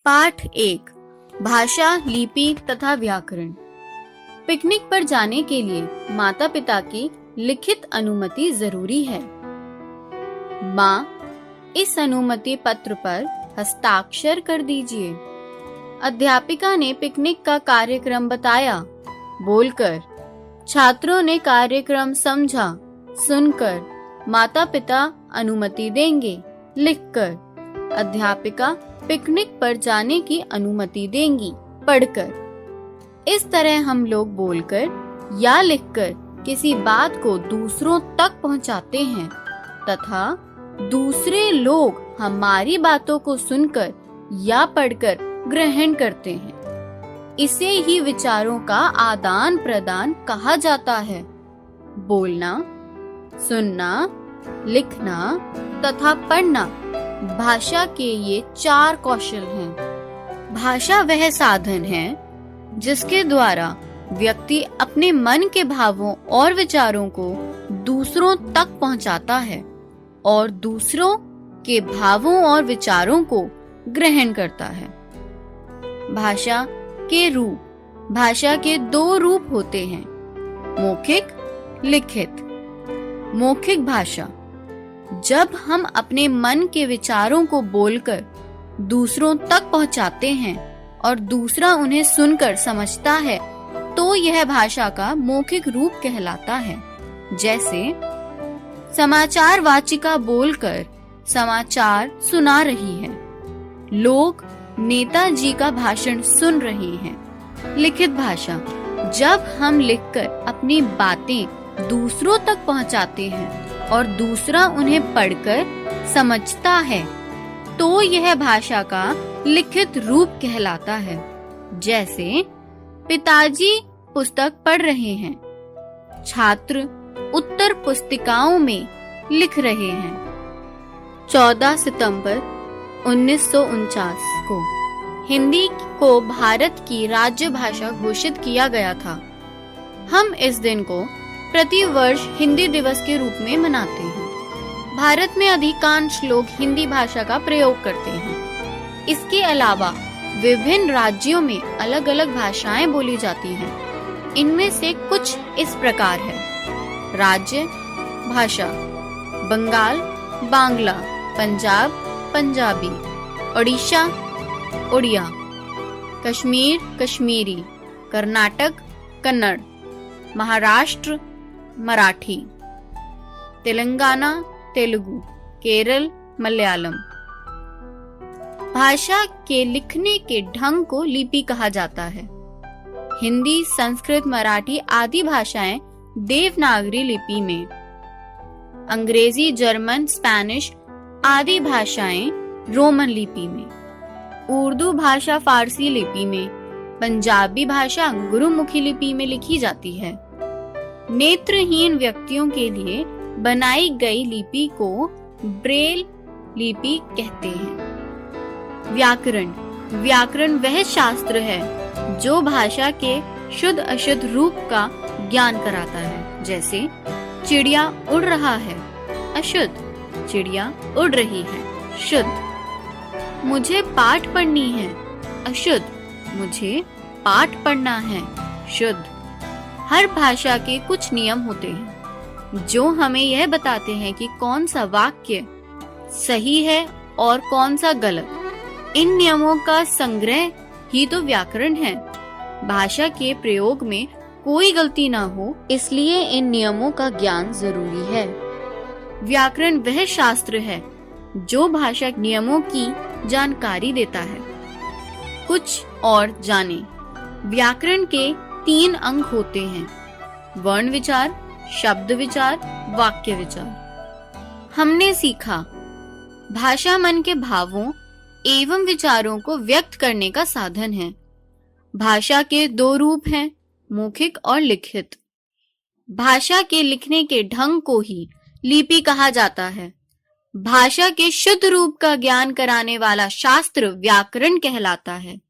पाठ 1 भाषा, लिपि तथा व्याकरण। पिकनिक पर जाने के लिए माता पिता की लिखित अनुमति जरूरी है। माँ, इस अनुमति पत्र पर हस्ताक्षर कर दीजिए। अध्यापिका ने पिकनिक का कार्यक्रम बताया, बोलकर। छात्रों ने कार्यक्रम समझा, सुनकर। माता पिता अनुमति देंगे, लिखकर। अध्यापिका पिकनिक पर जाने की अनुमति देंगी, पढ़कर। इस तरह हम लोग बोलकर या लिखकर किसी बात को दूसरों तक पहुंचाते हैं तथा दूसरे लोग हमारी बातों को सुनकर या पढ़कर ग्रहण करते हैं। इसे ही विचारों का आदान प्रदान कहा जाता है। बोलना, सुनना, लिखना तथा पढ़ना भाषा के ये 4 कौशल हैं। भाषा वह साधन है जिसके द्वारा व्यक्ति अपने मन के भावों और विचारों को दूसरों तक पहुंचाता है और दूसरों के भावों और विचारों को ग्रहण करता है। भाषा के रूप। भाषा के 2 रूप होते हैं, मौखिक, लिखित। मौखिक भाषा, जब हम अपने मन के विचारों को बोलकर दूसरों तक पहुंचाते हैं और दूसरा उन्हें सुनकर समझता है, तो यह भाषा का मौखिक रूप कहलाता है। जैसे समाचार वाचिका बोलकर समाचार सुना रही है, लोग नेताजी का भाषण सुन रहे हैं। लिखित भाषा, जब हम लिखकर अपनी बातें दूसरों तक पहुंचाते हैं और दूसरा उन्हें पढ़कर समझता है, तो यह भाषा का लिखित रूप कहलाता है। जैसे पिताजी पुस्तक पढ़ रहे हैं, छात्र उत्तर पुस्तिकाओं में लिख रहे हैं। 14 सितंबर 1949 को हिंदी को भारत की राज्य भाषा घोषित किया गया था। हम इस दिन को प्रति वर्ष हिंदी दिवस के रूप में मनाते हैं। भारत में अधिकांश लोग हिंदी भाषा का प्रयोग करते हैं। इसके अलावा विभिन्न राज्यों में अलग अलग भाषाएं बोली जाती हैं। इनमें से कुछ इस प्रकार है। राज्य भाषा: बंगाल बांग्ला, पंजाब पंजाबी, ओडिशा उड़िया, कश्मीर कश्मीरी, कर्नाटक कन्नड़, महाराष्ट्र मराठी, तेलंगाना तेलुगु, केरल मलयालम। भाषा के लिखने के ढंग को लिपि कहा जाता है। हिंदी, संस्कृत, मराठी आदि भाषाएं देवनागरी लिपि में, अंग्रेजी, जर्मन, स्पेनिश आदि भाषाएं रोमन लिपि में, उर्दू भाषा फारसी लिपि में, पंजाबी भाषा गुरुमुखी लिपि में लिखी जाती है। नेत्रहीन व्यक्तियों के लिए बनाई गई लिपि को ब्रेल लिपि कहते हैं। व्याकरण। व्याकरण वह शास्त्र है जो भाषा के शुद्ध अशुद्ध रूप का ज्ञान कराता है। जैसे चिड़िया उड़ रहा है, अशुद्ध; चिड़िया उड़ रही है, शुद्ध। मुझे पाठ पढ़नी है, अशुद्ध; मुझे पाठ पढ़ना है, शुद्ध। हर भाषा के कुछ नियम होते हैं जो हमें यह बताते हैं कि कौन सा वाक्य सही है और कौन सा गलत। इन नियमों का संग्रह ही तो व्याकरण है। भाषा के प्रयोग में कोई गलती ना हो, इसलिए इन नियमों का ज्ञान जरूरी है। व्याकरण वह शास्त्र है जो भाषा नियमों की जानकारी देता है। कुछ और जाने। व्याकरण के 3 अंग होते हैं, वर्ण विचार, शब्द विचार, वाक्य विचार। हमने सीखा, भाषा मन के भावों एवं विचारों को व्यक्त करने का साधन है। भाषा के 2 रूप हैं, मौखिक और लिखित। भाषा के लिखने के ढंग को ही लिपि कहा जाता है। भाषा के शुद्ध रूप का ज्ञान कराने वाला शास्त्र व्याकरण कहलाता है।